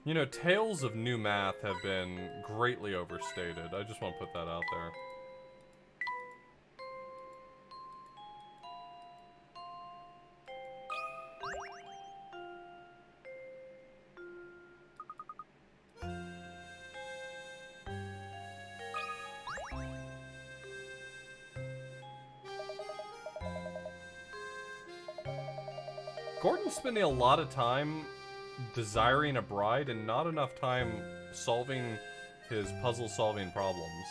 You know, tales of new math have been greatly overstated. I just want to put that out there. Gordon's spending a lot of time desiring a bride and not enough time solving his puzzle-solving problems.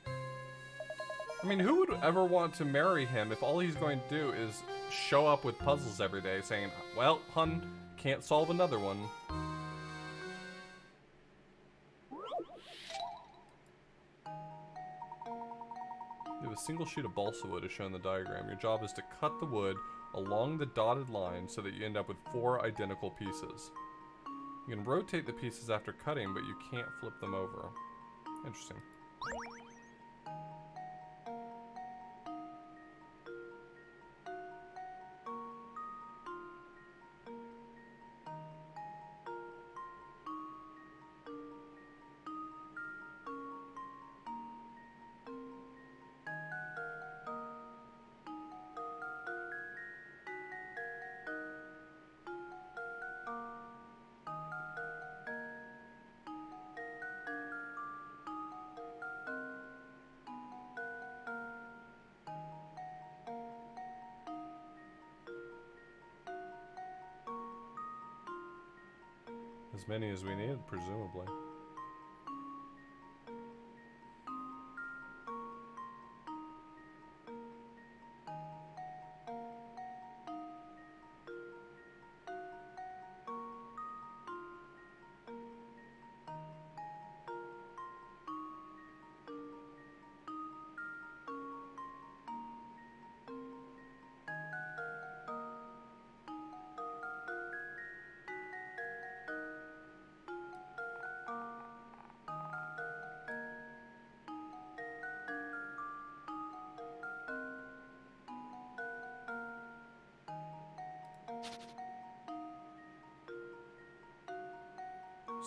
I mean, who would ever want to marry him if all he's going to do is show up with puzzles every day saying, well, hun, can't solve another one. You have a single sheet of balsa wood as shown in the diagram. Your job is to cut the wood along the dotted line so that you end up with 4 identical pieces. You can rotate the pieces after cutting, but you can't flip them over. Interesting. As many as we need, presumably.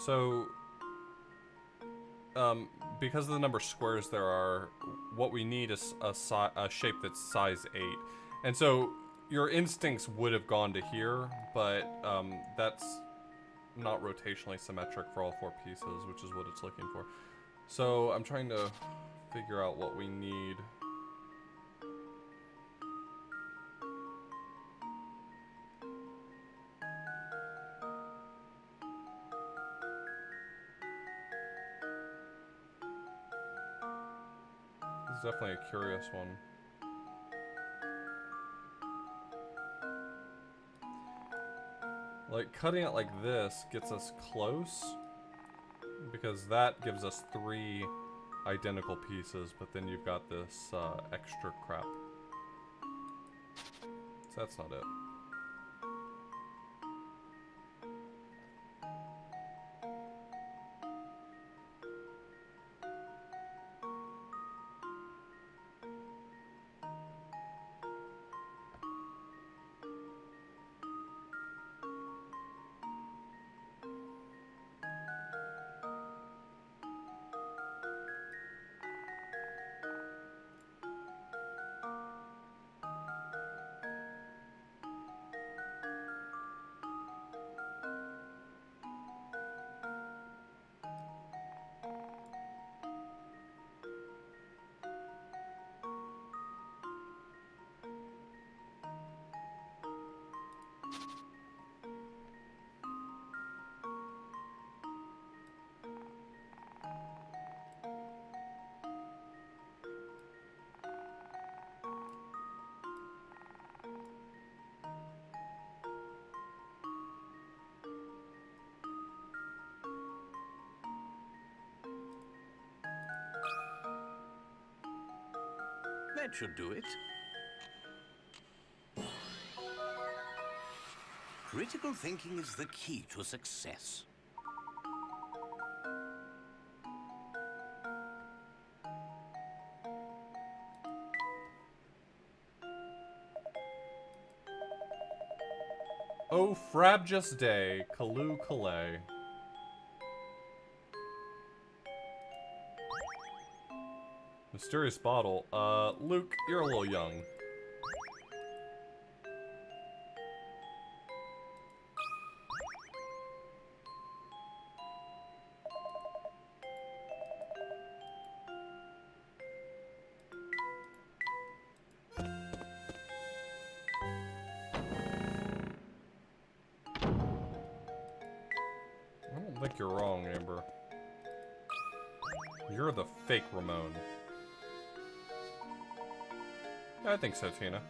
So, because of the number of squares there are, what we need is a shape that's size 8. And so, your instincts would have gone to here, but that's not rotationally symmetric for all 4 pieces, which is what it's looking for. So, I'm trying to figure out what we need. Definitely a curious one. Like, cutting it like this gets us close, because that gives us 3 identical pieces, but then you've got this extra crap. So that's not it. That should do it. Critical thinking is the key to success. Oh, Frabjous Day, Kalu Kalay. Mysterious bottle. Luke, you're a little young. I don't think you're wrong, Amber. You're the fake Ramon. I think so, Tina.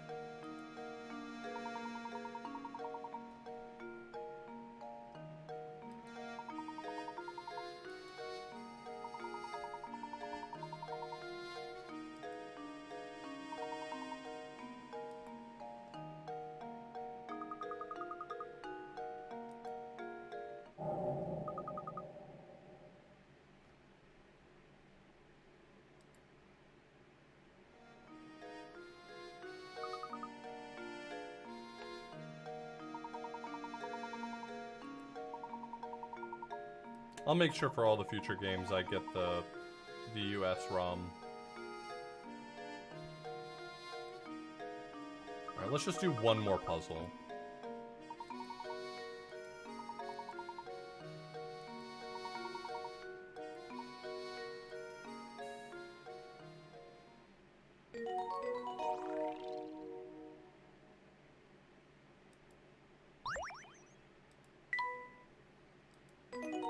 I'll make sure for all the future games I get the US ROM. Alright, let's just do one more puzzle.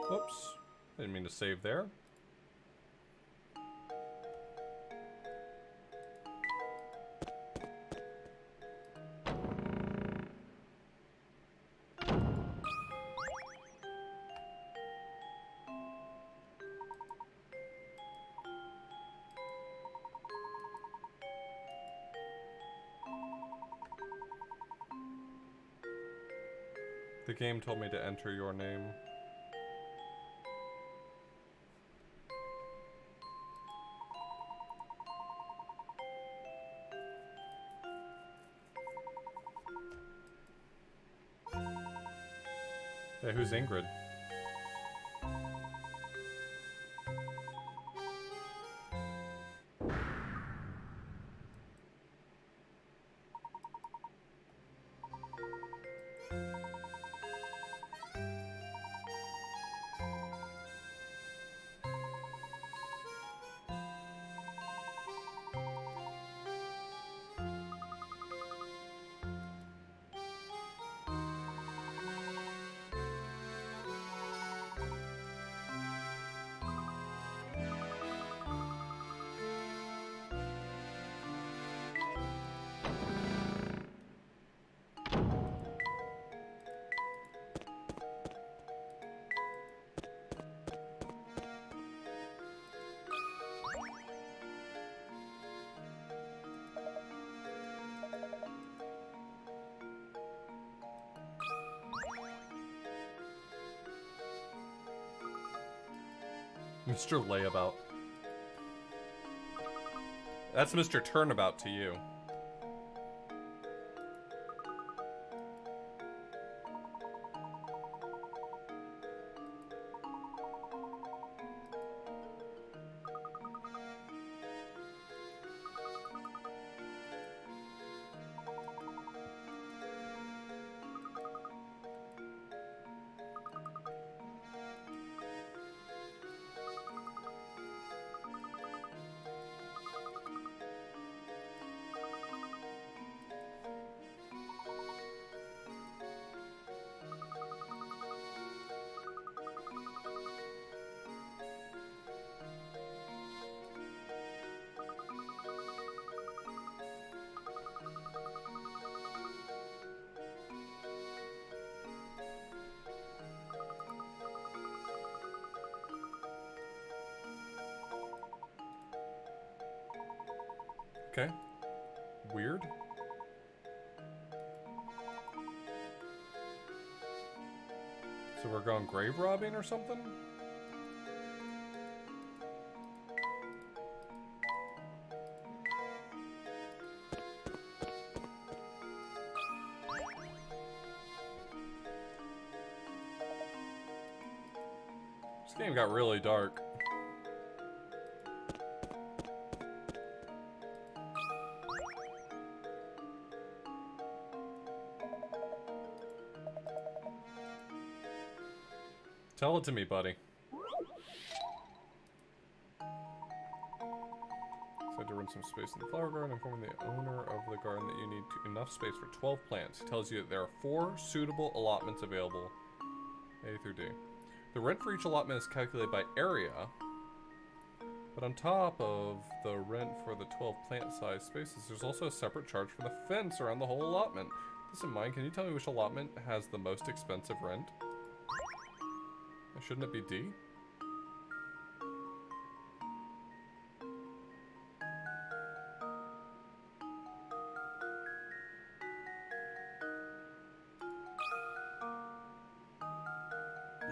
Whoops. Didn't mean to save there. The game told me to enter your name. Hey, who's Ingrid? Mr. Layabout. That's Mr. Turnabout to you. Okay. Weird. So we're going grave robbing or something? game got really dark. Tell it to me, buddy. So to rent some space in the flower garden, informing the owner of the garden that you need enough space for 12 plants. He tells you that there are 4 suitable allotments available, A through D. The rent for each allotment is calculated by area, but on top of the rent for the 12 plant-sized spaces, there's also a separate charge for the fence around the whole allotment. With this in mind, can you tell me which allotment has the most expensive rent? Shouldn't it be D?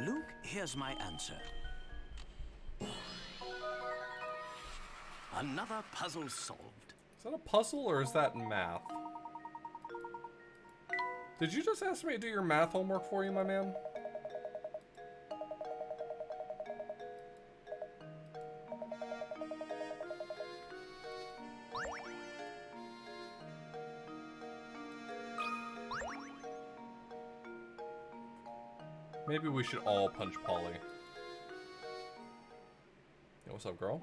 Luke, here's my answer. Another puzzle solved. Is that a puzzle or is that math? Did you just ask me to do your math homework for you, my man? Maybe we should all punch Polly. Yo, what's up, girl?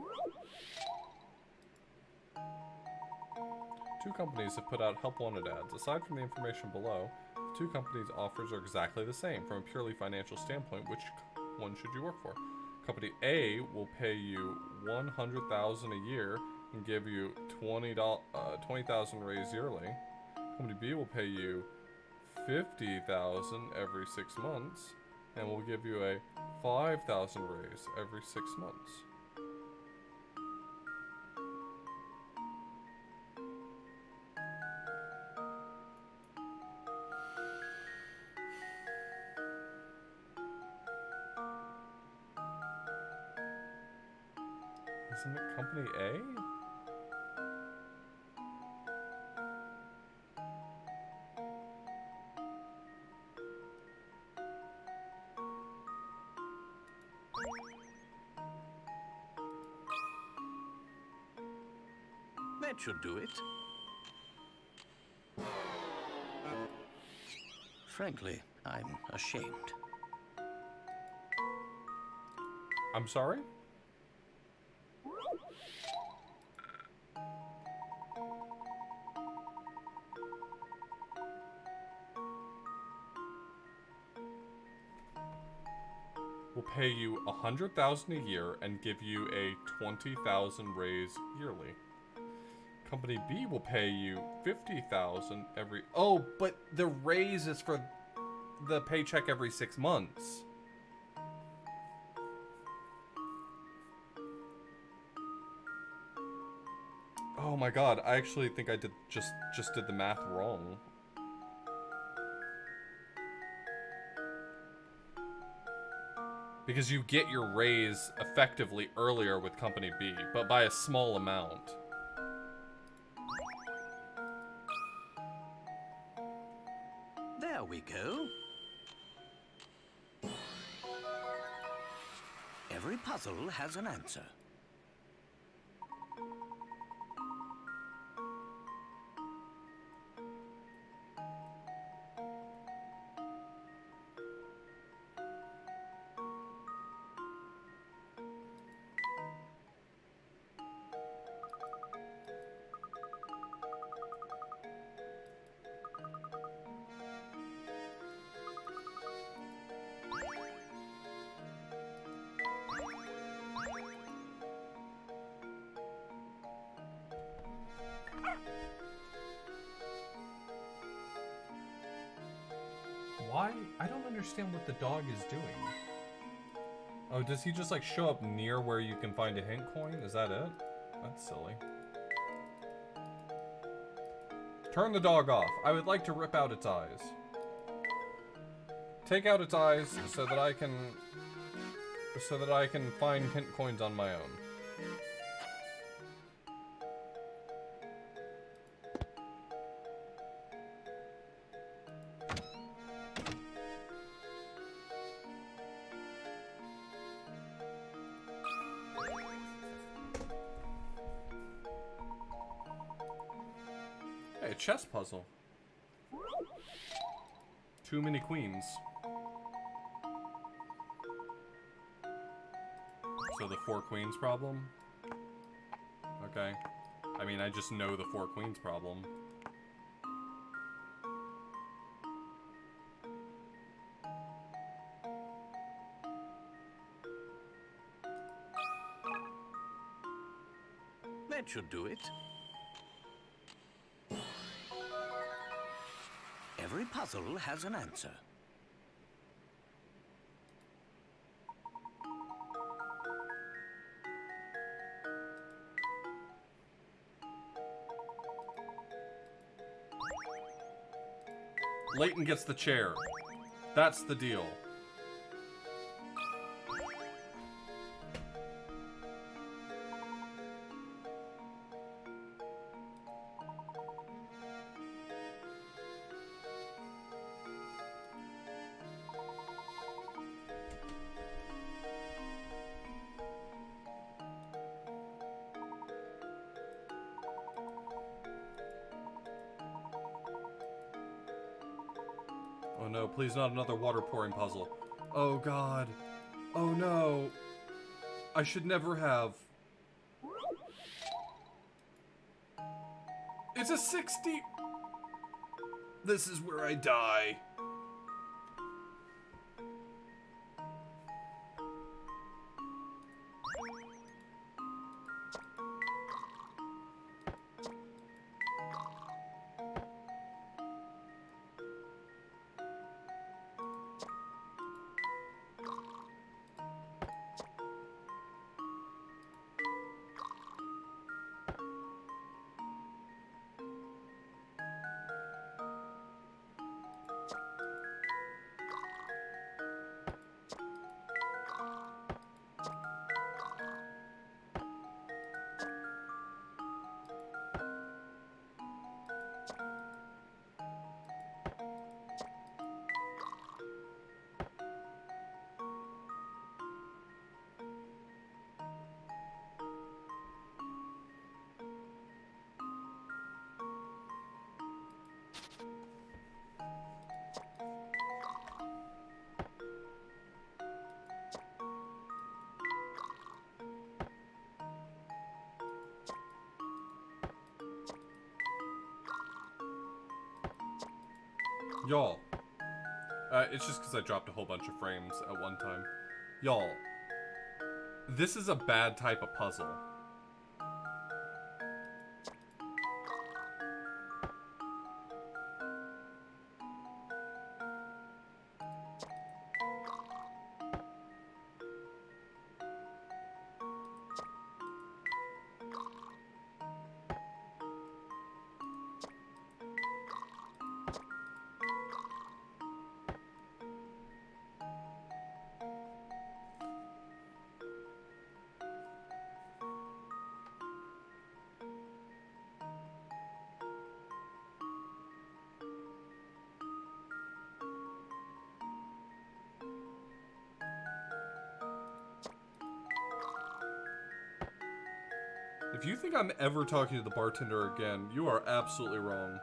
2 companies have put out help wanted ads. Aside from the information below, the 2 companies' offers are exactly the same. From a purely financial standpoint, which one should you work for? Company A will pay you $100,000 a year and give you $20,000 raise yearly. Company B will pay you $50,000 every 6 months. And we'll give you a $5,000 raise every 6 months. Isn't it Company A? That should do it. Frankly, I'm ashamed. I'm sorry? We'll pay you $100,000 a year and give you a $20,000 raise yearly. Company B will pay you $50,000 every... Oh, but the raise is for the paycheck every 6 months. Oh my god, I actually think I did just did the math wrong. Because you get your raise effectively earlier with Company B, but by a small amount. There we go. Every puzzle has an answer. Why? I don't understand what the dog is doing. Oh, does he just like show up near where you can find a hint coin? Is that it? That's silly. Turn the dog off. I would like to rip out its eyes. Take out its eyes so that I can find hint coins on my own. chess puzzle. Too many queens. So the 4 queens problem? Okay. I mean, I just know the 4 queens problem. That should do it. Every puzzle has an answer. Layton gets the chair. That's the deal. Oh no, please not another water pouring puzzle. Oh god. Oh no. I should never have. It's a 60. This is where I die. Y'all. It's just because I dropped a whole bunch of frames at one time. Y'all. This is a bad type of puzzle. If you think I'm ever talking to the bartender again, you are absolutely wrong.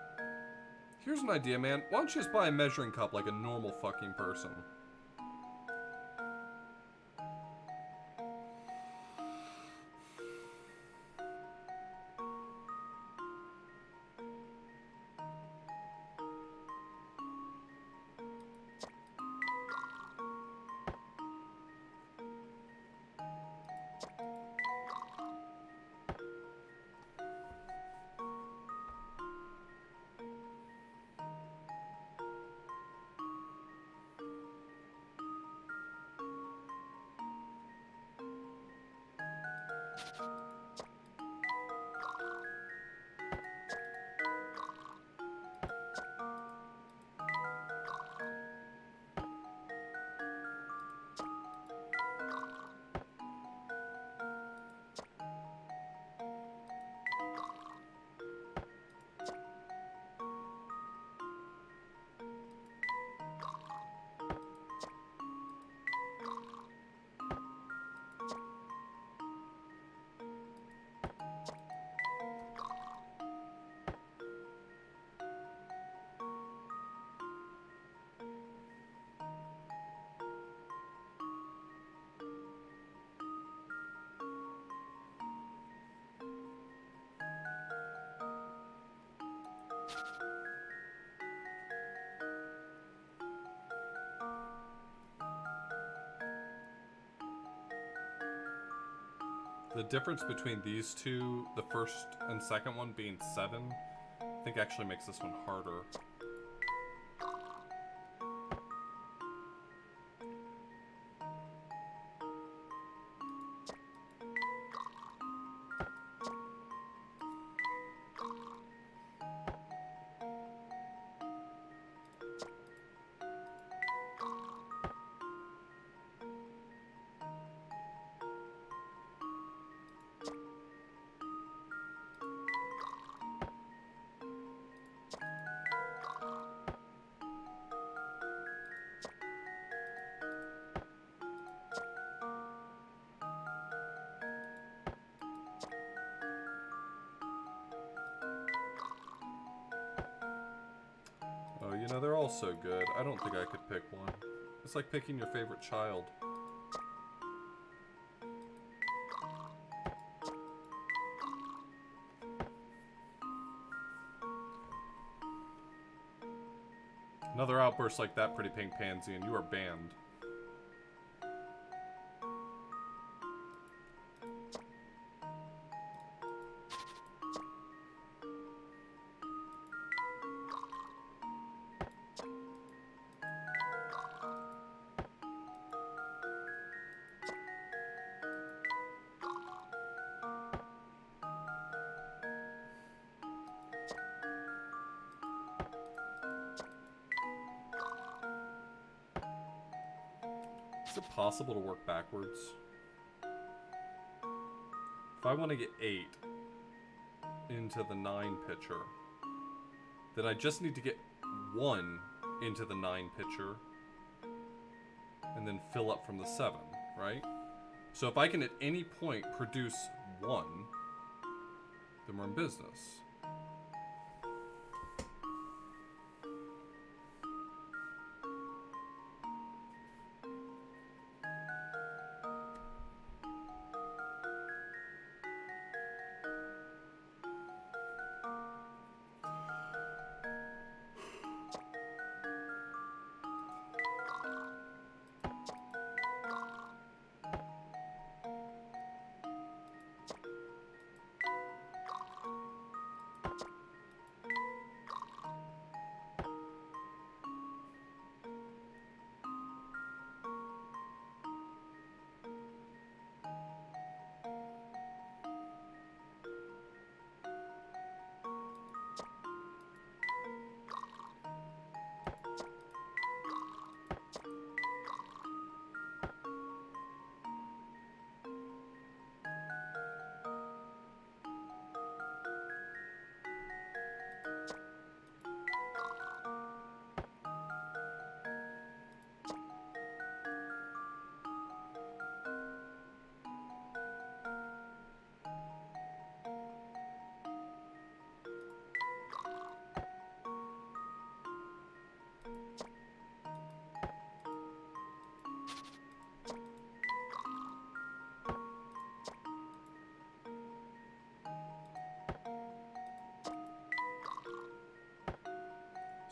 Here's an idea, man. Why don't you just buy a measuring cup like a normal fucking person? The difference between these two, the first and second one being 7, I think actually makes this one harder. Oh, you know, they're all so good. I don't think I could pick one. It's like picking your favorite child. Another outburst like that, Pretty Pink Pansy, and you are banned. Is it possible to work backwards? If I want to get 8 into the 9 pitcher, then I just need to get 1 into the 9 pitcher and then fill up from the 7, right? So if I can at any point produce 1, then we're in business.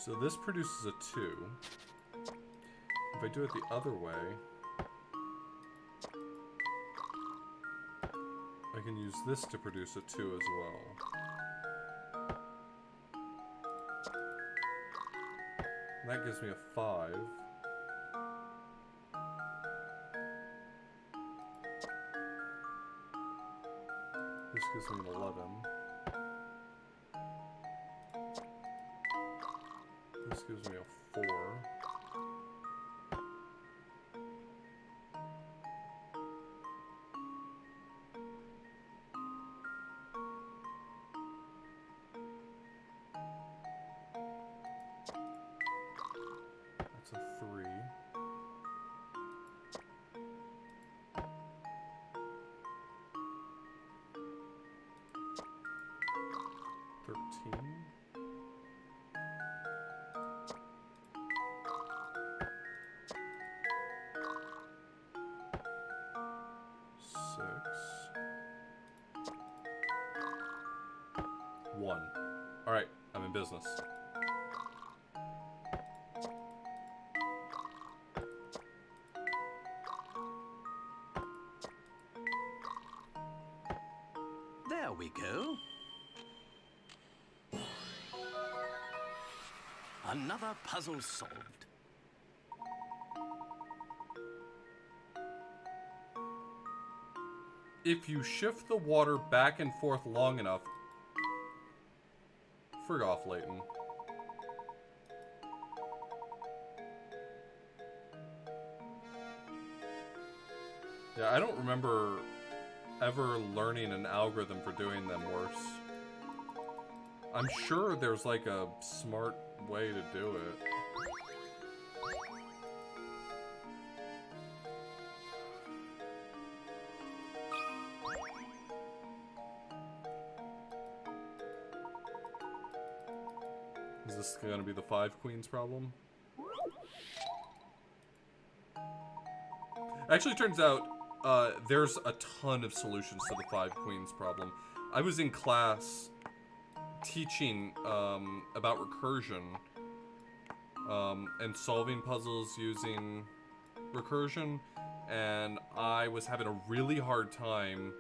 So this produces a 2. If I do it the other way, I can use this to produce a 2 as well. And that gives me a 5. This gives me an 11. This gives me a 4. That's a 3. One. Alright, I'm in business. we go. Another puzzle solved. If you shift the water back and forth long enough... Frig off, Layton. Yeah, I don't remember ever learning an algorithm for doing them worse. I'm sure there's like a smart way to do it. Is this gonna be the 5 queens problem? Actually, turns out there's a ton of solutions to the 5 queens problem. I was in class teaching about recursion and solving puzzles using recursion, and I was having a really hard time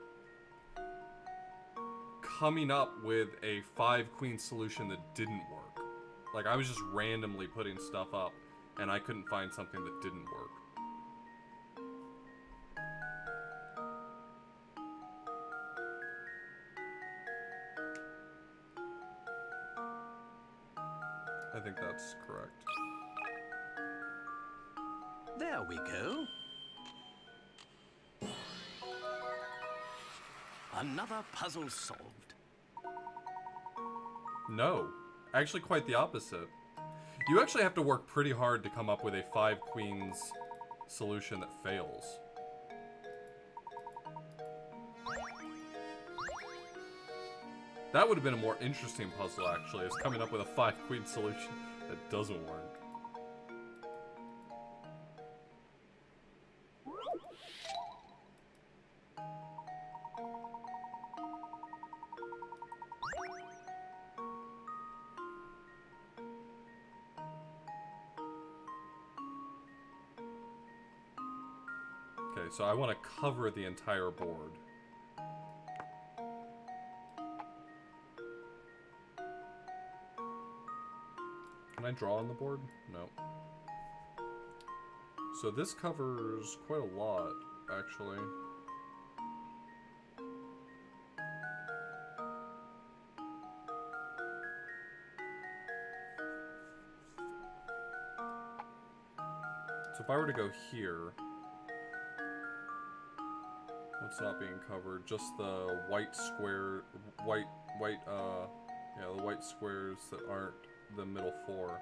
coming up with a 5 queen solution that didn't work. Like, I was just randomly putting stuff up, and I couldn't find something that didn't work. I think that's correct. There we go. Another puzzle solved. No, actually quite the opposite. You actually have to work pretty hard to come up with a 5 queens solution that fails. That would have been a more interesting puzzle, actually, is coming up with a 5 queen solution that doesn't work. Okay, so I want to cover the entire board. Can I draw on the board? No. So this covers quite a lot, actually. So if I were to go here, what's not being covered? Just the white square, yeah, the white squares that aren't the middle 4.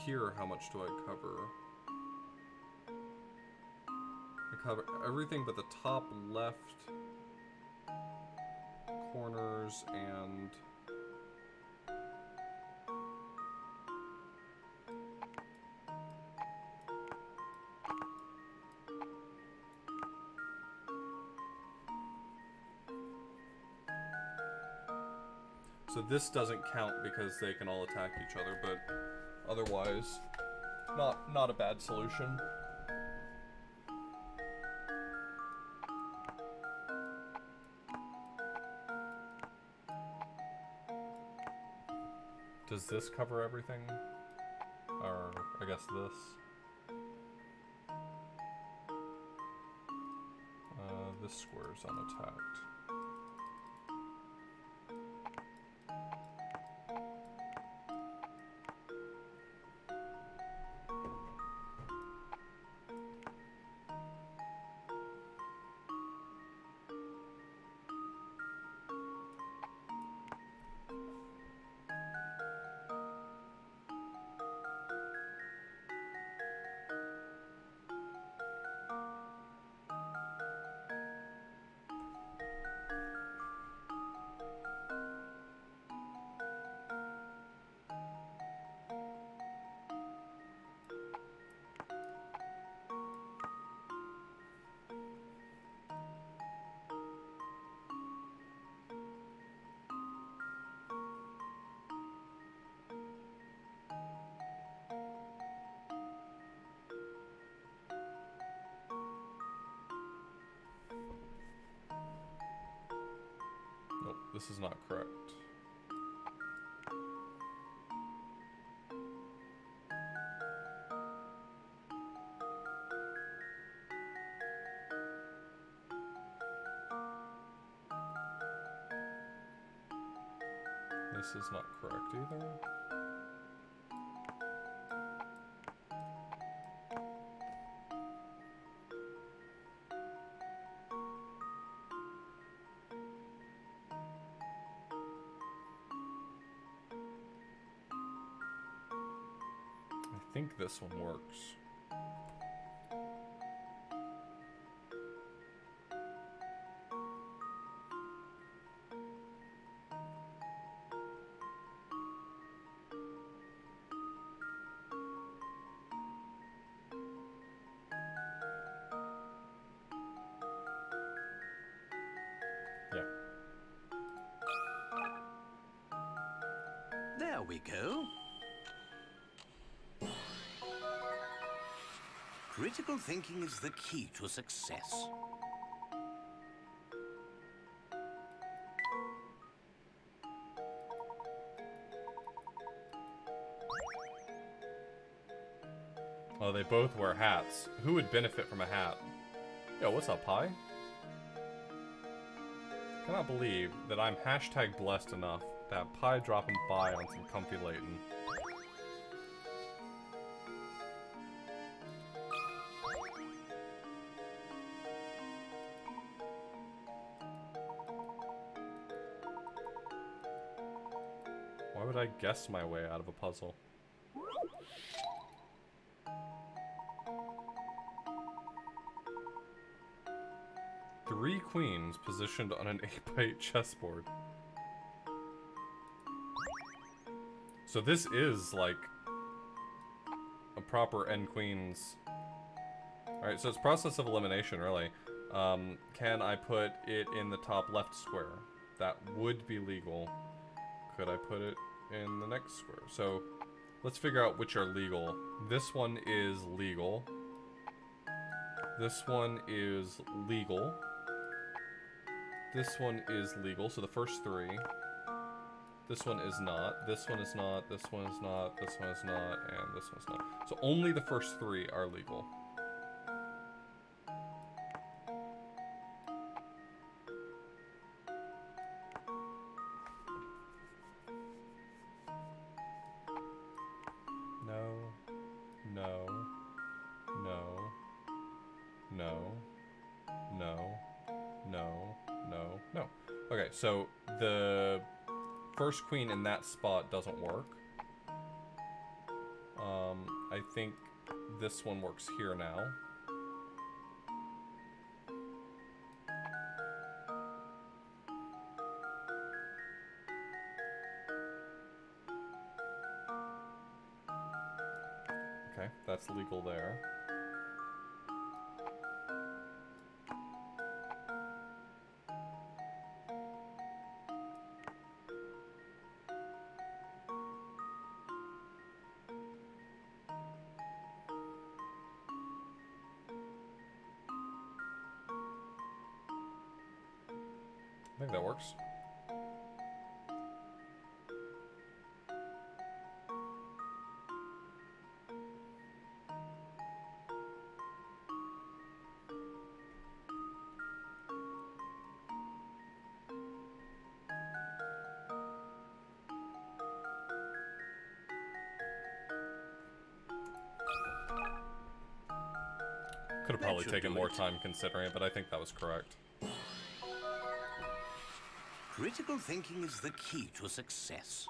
Here, how much do I cover? I cover everything but the top left corners and so this doesn't count because they can all attack each other, but otherwise, not a bad solution. Does this cover everything? Or, I guess this. This square is unattacked. This is not correct. This is not correct either. I think this one works. Yeah. There we go. Critical thinking is the key to success. Oh, they both wear hats. Who would benefit from a hat? Yo, what's up, Pi? Cannot believe that I'm hashtag blessed enough to have Pi dropping by on some comfy Layton. Why would I guess my way out of a puzzle? Three queens positioned on an 8x8 chessboard. So this is like a proper N queens. Alright, so it's process of elimination, really. Can I put it in the top left square? That would be legal. Could I put it in the next square? So let's figure out which are legal. This one is legal. This one is legal. This one is legal, so the first three. This one is not, this one is not, this one is not, this one is not, and this one's not. So only the first three are legal. No, no, no, no, no, no, no, no. Okay, so the first queen in that spot doesn't work. I think this one works here now. Okay, that's legal there. I think that works. Could have probably taken more time considering it, but I think that was correct. Critical thinking is the key to success.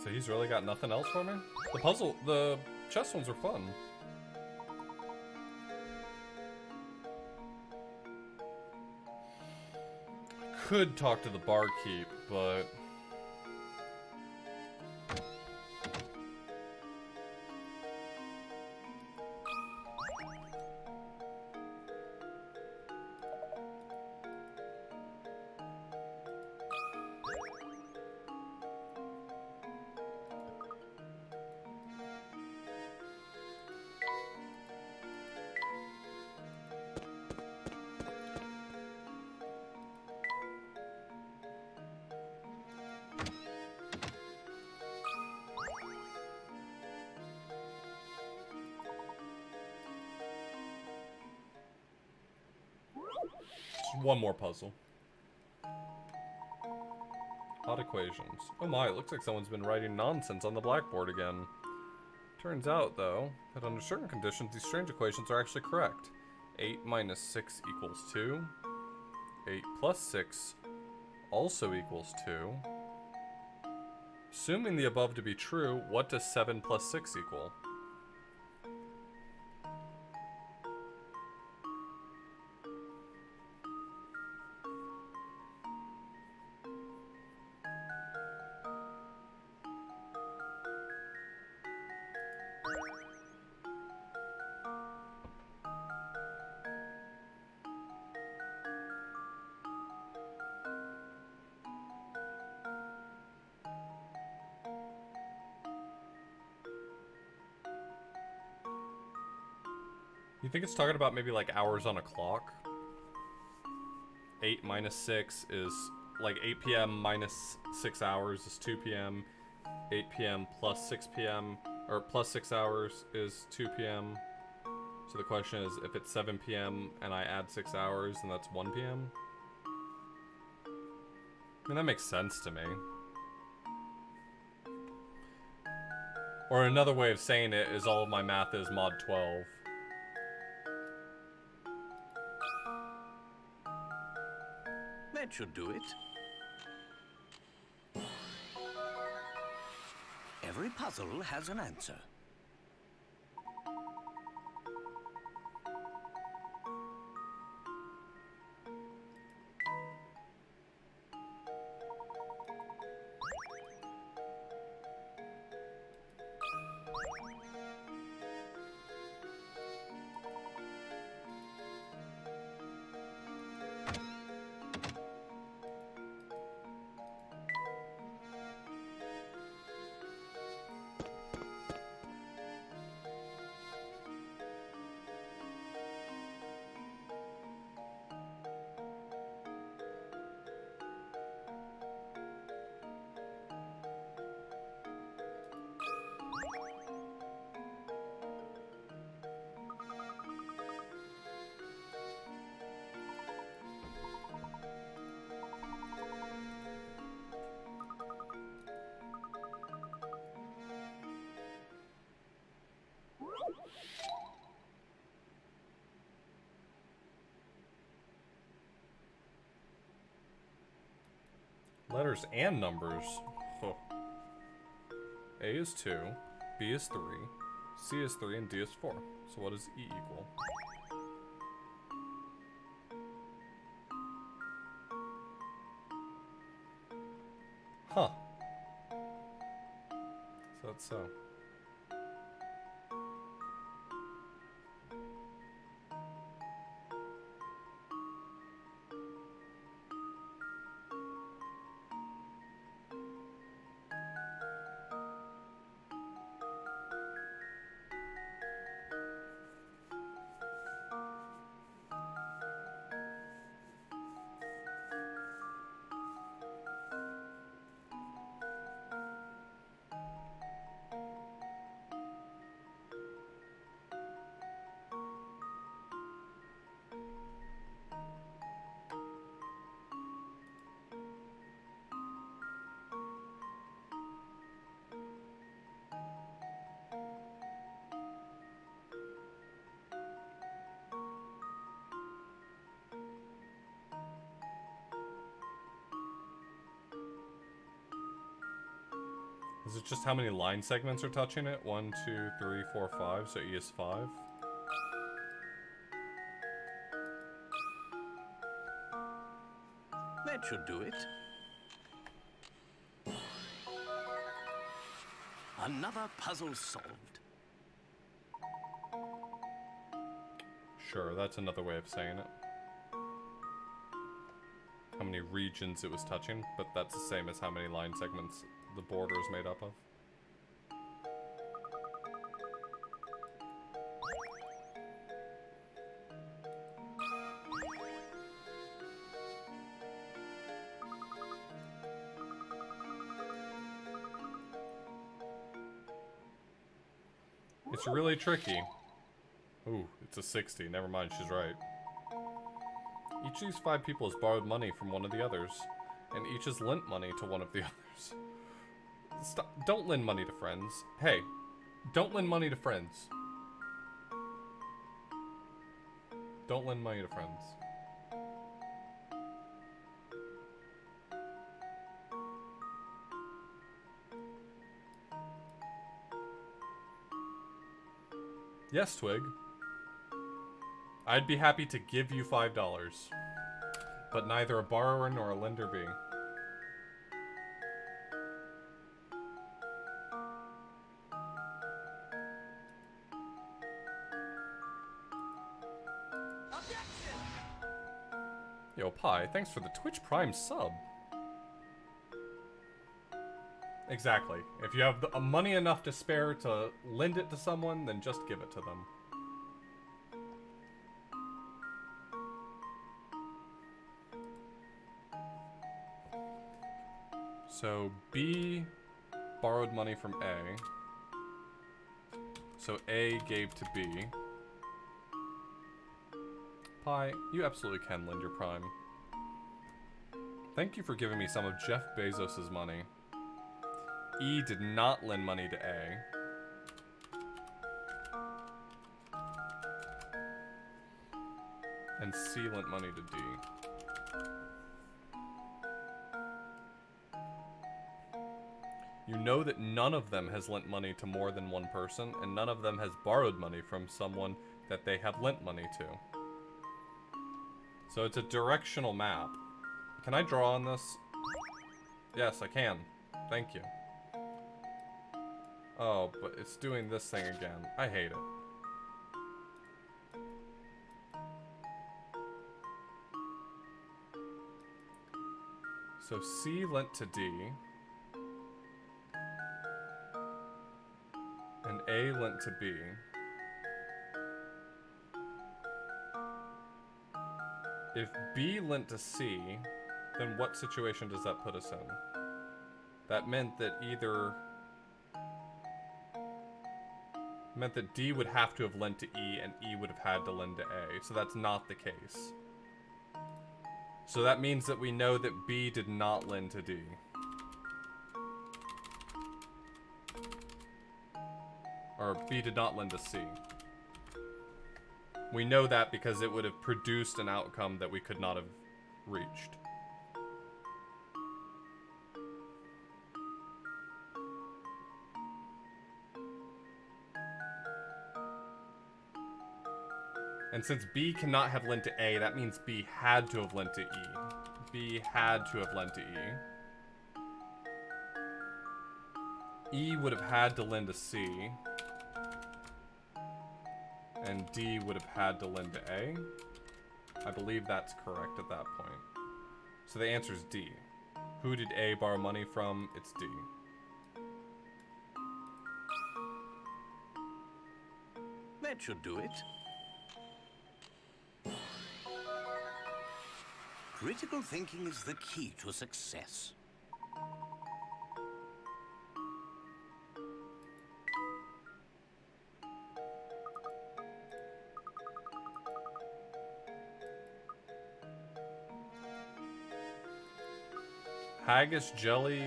So he's really got nothing else for me? The chess ones are fun. Could talk to the barkeep, but One more puzzle. Odd equations. Oh my, it looks like someone's been writing nonsense on the blackboard again. Turns out, though, that under certain conditions, these strange equations are actually correct. 8 minus 6 equals 2. 8 plus 6 also equals 2. Assuming the above to be true, what does 7 plus 6 equal? You think it's talking about maybe like hours on a clock? 8 minus 6 is like 8 p.m. minus 6 hours is 2 p.m. 8 p.m. plus 6 p.m. or plus 6 hours is 2 p.m. So the question is, if it's 7 p.m. and I add 6 hours, then that's 1 p.m.? I mean, that makes sense to me. Or another way of saying it is all of my math is mod 12. That should do it. Every puzzle has an answer. Letters and numbers. Huh. A is 2, B is 3, C is 3, and D is 4. So what does E equal? Huh. So that's so. Is it just how many line segments are touching it? 1, 2, 3, 4, 5. So E is 5. That should do it. Another puzzle solved. Sure, that's another way of saying it. How many regions it was touching, but that's the same as how many line segments the border is made up of. It's really tricky. Ooh, it's a 60. Never mind, she's right. Each of these 5 people has borrowed money from one of the others, and each has lent money to one of the others. Stop. Don't lend money to friends. Hey, don't lend money to friends. Don't lend money to friends. Yes, Twig. I'd be happy to give you $5, but neither a borrower nor a lender be. Yo, Pi, thanks for the Twitch Prime sub. Exactly. If you have money enough to spare to lend it to someone, then just give it to them. So B borrowed money from A. So A gave to B. Pi, you absolutely can lend your prime. Thank you for giving me some of Jeff Bezos' money. E did not lend money to A. And C lent money to D. You know that none of them has lent money to more than one person, and none of them has borrowed money from someone that they have lent money to. So it's a directional map. Can I draw on this? Yes, I can. Thank you. Oh, but it's doing this thing again. I hate it. So C lent to D. And A lent to B. If B lent to C, then what situation does that put us in? That meant that D would have to have lent to E, and E would have had to lend to A. So that's not the case. So that means that we know that B did not lend to D. Or B did not lend to C. We know that because it would have produced an outcome that we could not have reached. And since B cannot have lent to A, that means B had to have lent to E. B had to have lent to E. E would have had to lend to C. And D would have had to lend to A. I believe that's correct at that point. So the answer is D. Who did A borrow money from? It's D. That should do it. Critical thinking is the key to success. Haggis jelly.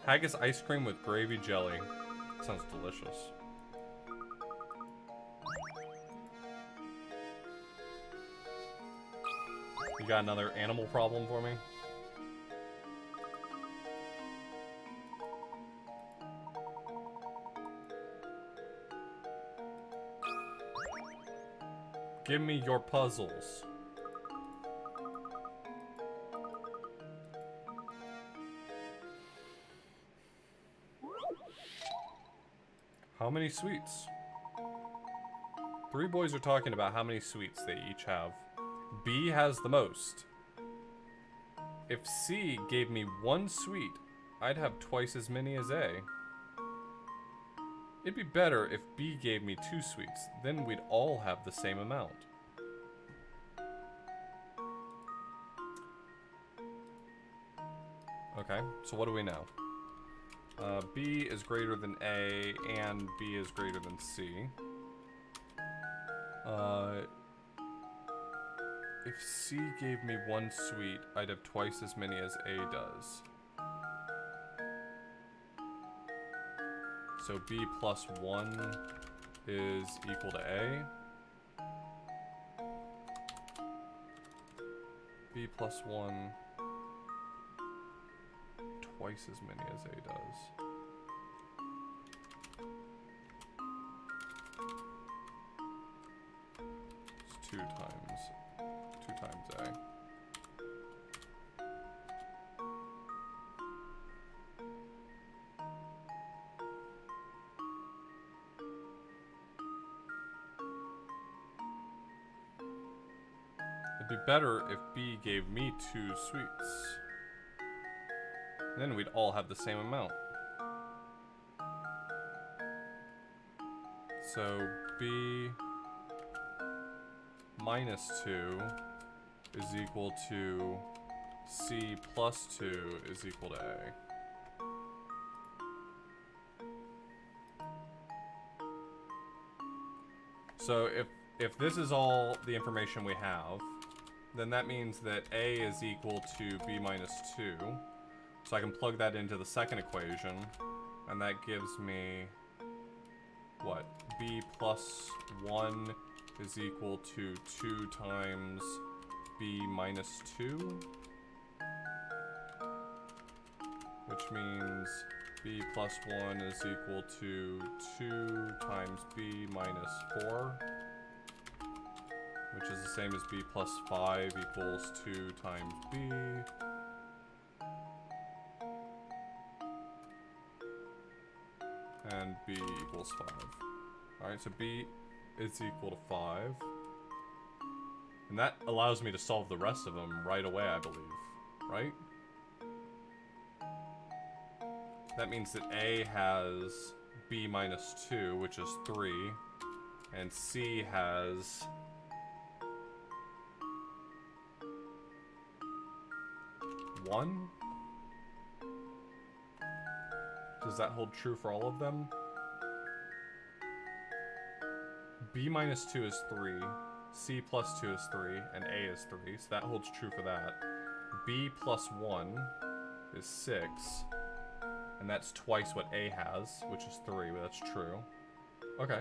Haggis ice cream with gravy jelly. Sounds delicious. You got another animal problem for me? Give me your puzzles. How many sweets? 3 boys are talking about how many sweets they each have. B has the most. If C gave me 1 sweet, I'd have twice as many as A. It'd be better if B gave me 2 sweets, then we'd all have the same amount. Okay, so what do we know? B is greater than A, and B is greater than C. If C gave me 1 sweet, I'd have twice as many as A does. So B plus 1 is equal to A. B plus 1 twice as many as A does. It's 2 times A. It'd be better if B gave me 2 sweets. Then we'd all have the same amount. So B minus 2 is equal to C plus 2 is equal to A. So if this is all the information we have, then that means that A is equal to B minus 2. So I can plug that into the second equation, and that gives me, what? B plus 1 is equal to 2 times B minus 2, which means B plus 1 is equal to 2 times B minus 4, which is the same as B plus 5 equals 2 times B. And B equals 5. Alright, so B is equal to 5. And that allows me to solve the rest of them right away, I believe. Right? That means that A has B minus 2, which is 3. And C has... one? Does that hold true for all of them? B minus 2 is 3, C plus 2 is 3, and A is 3, so that holds true for that. B plus 1 is 6, and that's twice what A has, which is 3, but that's true. Okay,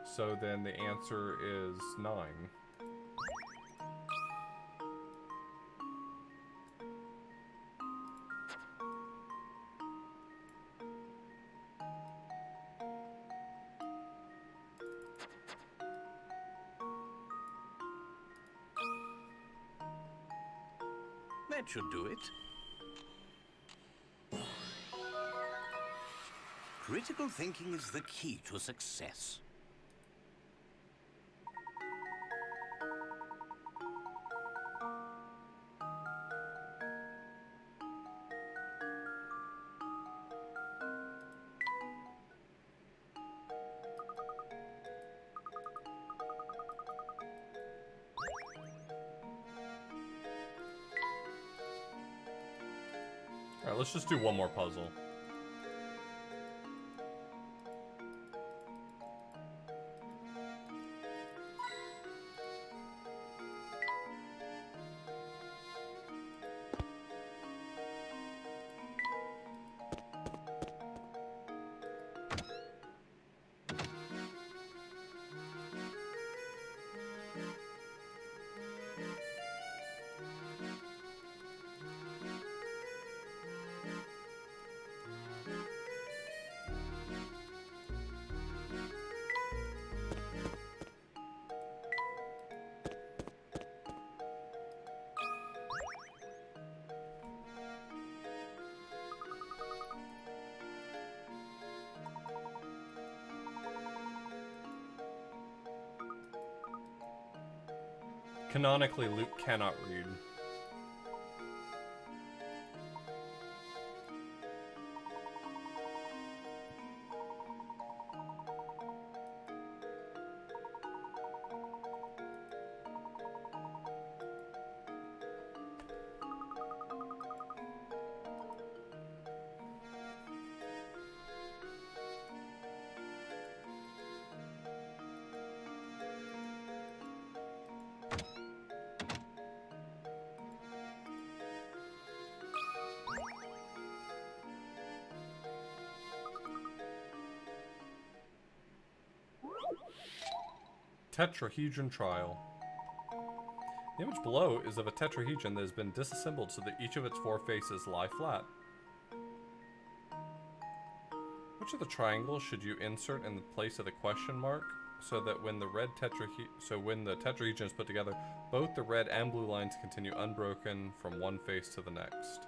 so then the answer is 9. That should do it. Critical thinking is the key to success. Alright, let's just do one more puzzle. Canonically, Luke cannot read. Tetrahedron trial. The image below is of a tetrahedron that has been disassembled so that each of its 4 faces lie flat. Which of the triangles should you insert in the place of the question mark so that when the tetrahedron is put together, both the red and blue lines continue unbroken from one face to the next?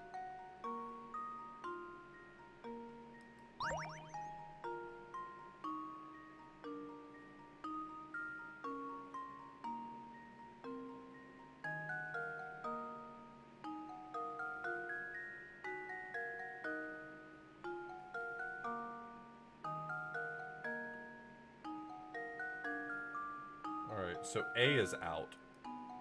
Alright, so A is out.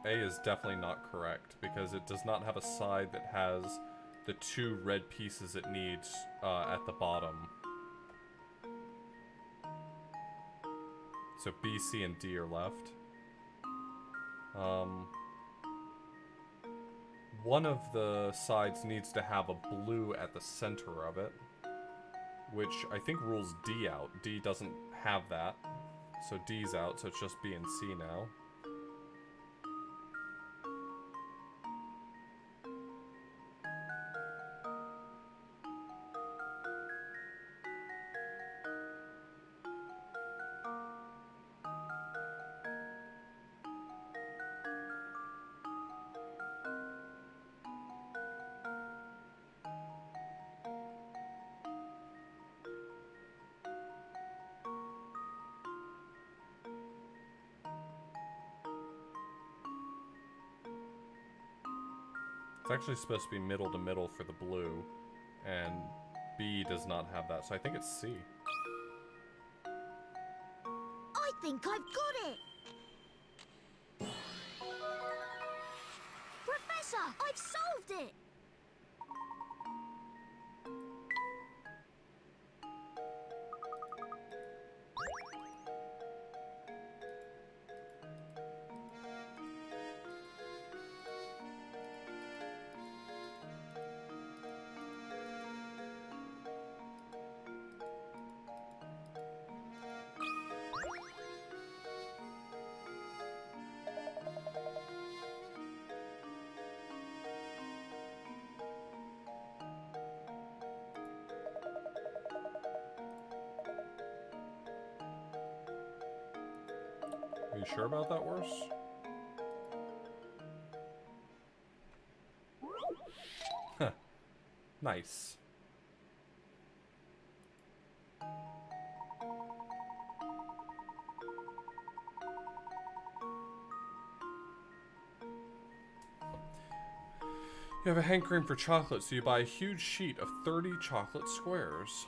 A is definitely not correct because it does not have a side that has the 2 red pieces it needs at the bottom. So B, C, and D are left. One of the sides needs to have a blue at the center of it, which I think rules D out. D doesn't have that. So D's out, so it's just B and C now. It's actually supposed to be middle to middle for the blue, and B does not have that, so I think it's C. I think I've got it! Professor, I've solved it! Are you sure about that, Worse? Huh. Nice. You have a hankering for chocolate, so you buy a huge sheet of 30 chocolate squares.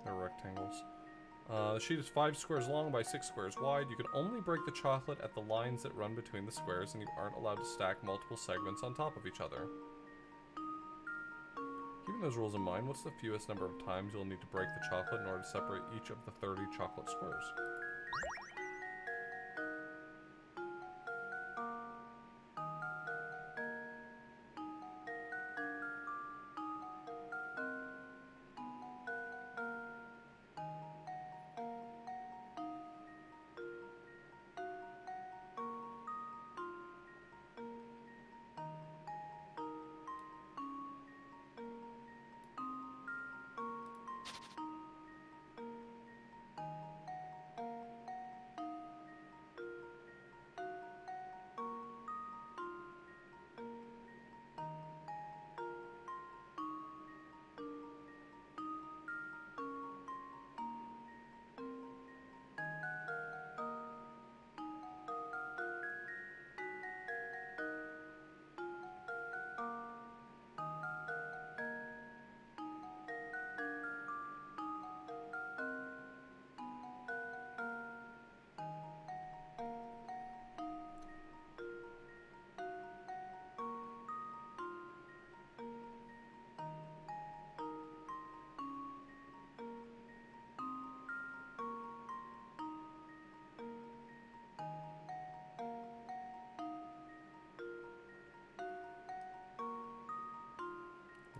They're rectangles. The sheet is 5 squares long by 6 squares wide. You can only break the chocolate at the lines that run between the squares, and you aren't allowed to stack multiple segments on top of each other. Keeping those rules in mind, what's the fewest number of times you'll need to break the chocolate in order to separate each of the 30 chocolate squares?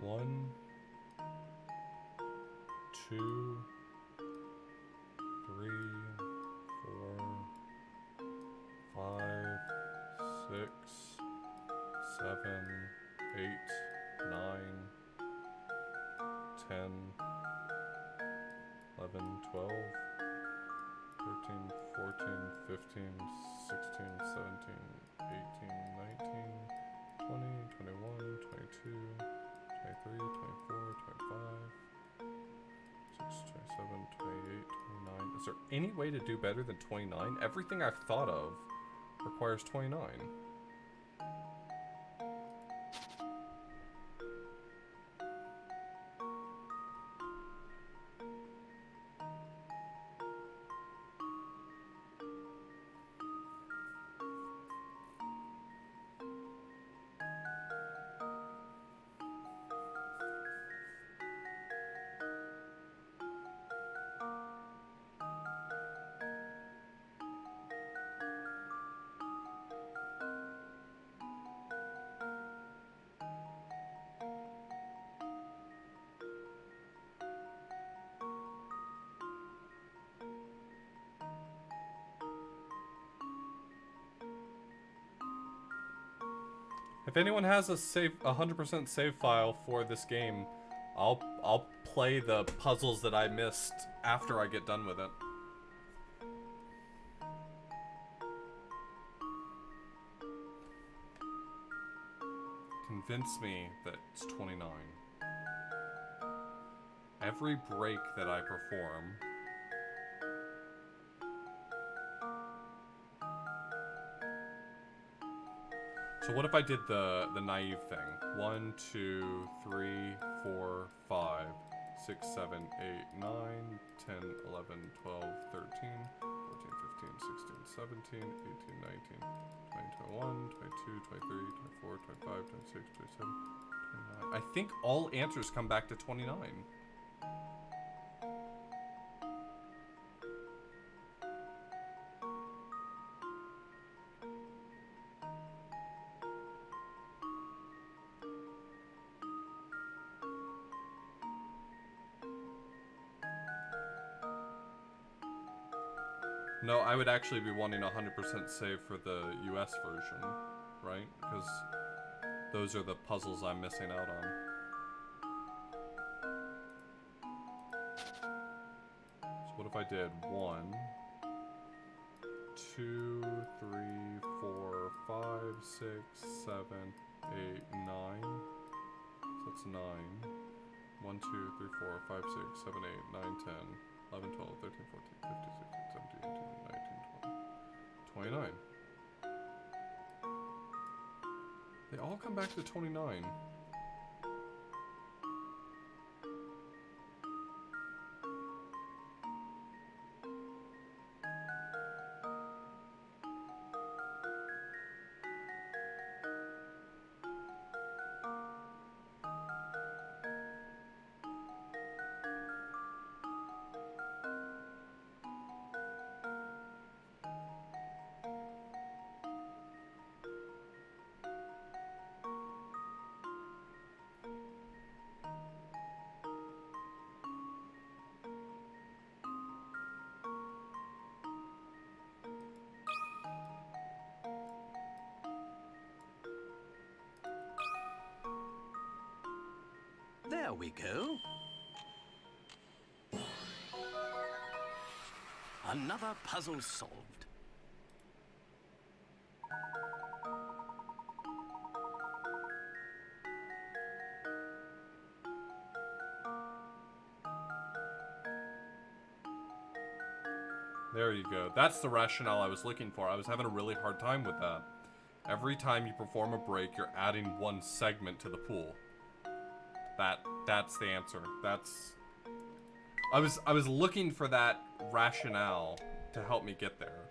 One, 2, 9, 10, 11, 12, 13, 14, 15, 16, 17, 18, 19, 20, 21, 22, 23, 24, 25, 26, 27, 28, 29. Is there any way to do better than 29? Everything I've thought of requires 29. If anyone has a 100% save file for this game, I'll play the puzzles that I missed after I get done with it. Convince me that it's 29. Every break that I perform So what if I did the naive thing? 1, 2, 3, 4, 5, 6, 7, 8, 9, 10, 11, 12, 13, 14, 15, 16, 17, 18, 19, 20, 21, 22, 23, 24, 25, 26, 27, 29. I think all answers come back to 29. No, I would actually be wanting 100% save for the US version, right? Because those are the puzzles I'm missing out on. So what if I did 1, 2, 3, 4, 5, 6, 7, 8, 9. So that's 9. 1, 2, 3, 4, 5, 6, 7, 8, 9, 10, 11, 12, 13, 14, 15, 16, 17, 18, 19, 20, 29. They all come back to 29. There we go. Another puzzle solved. There you go. That's the rationale I was looking for. I was having a really hard time with that. Every time you perform a break, you're adding one segment to the pool. That's the answer. I was looking for that rationale to help me get there.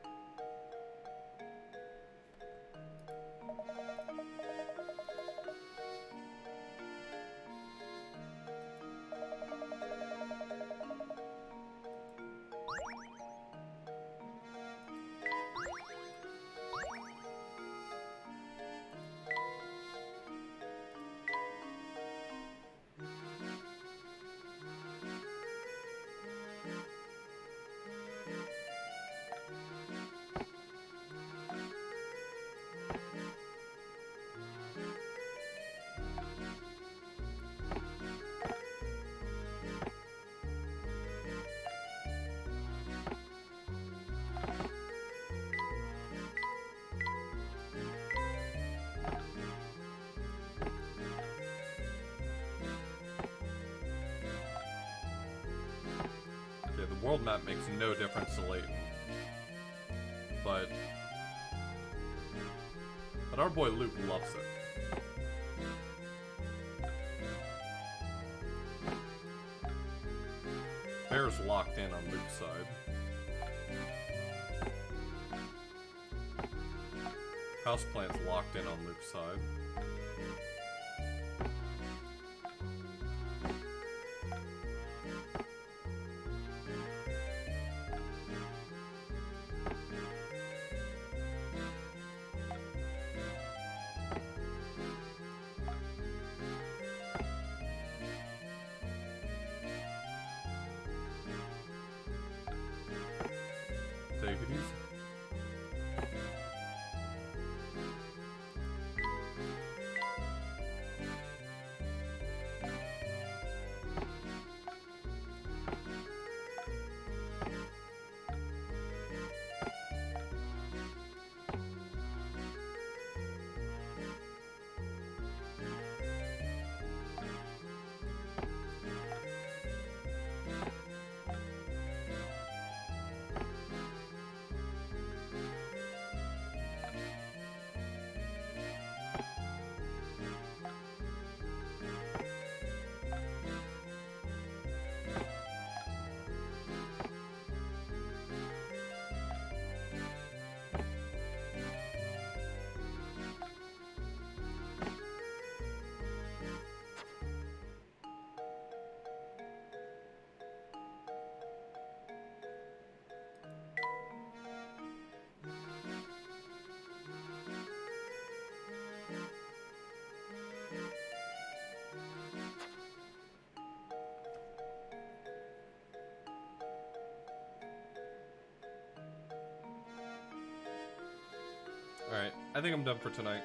world map makes no difference to Layton. But our boy Luke loves it. Bear's locked in on Luke's side. Houseplant's locked in on Luke's side. Take it easy. Alright, I think I'm done for tonight.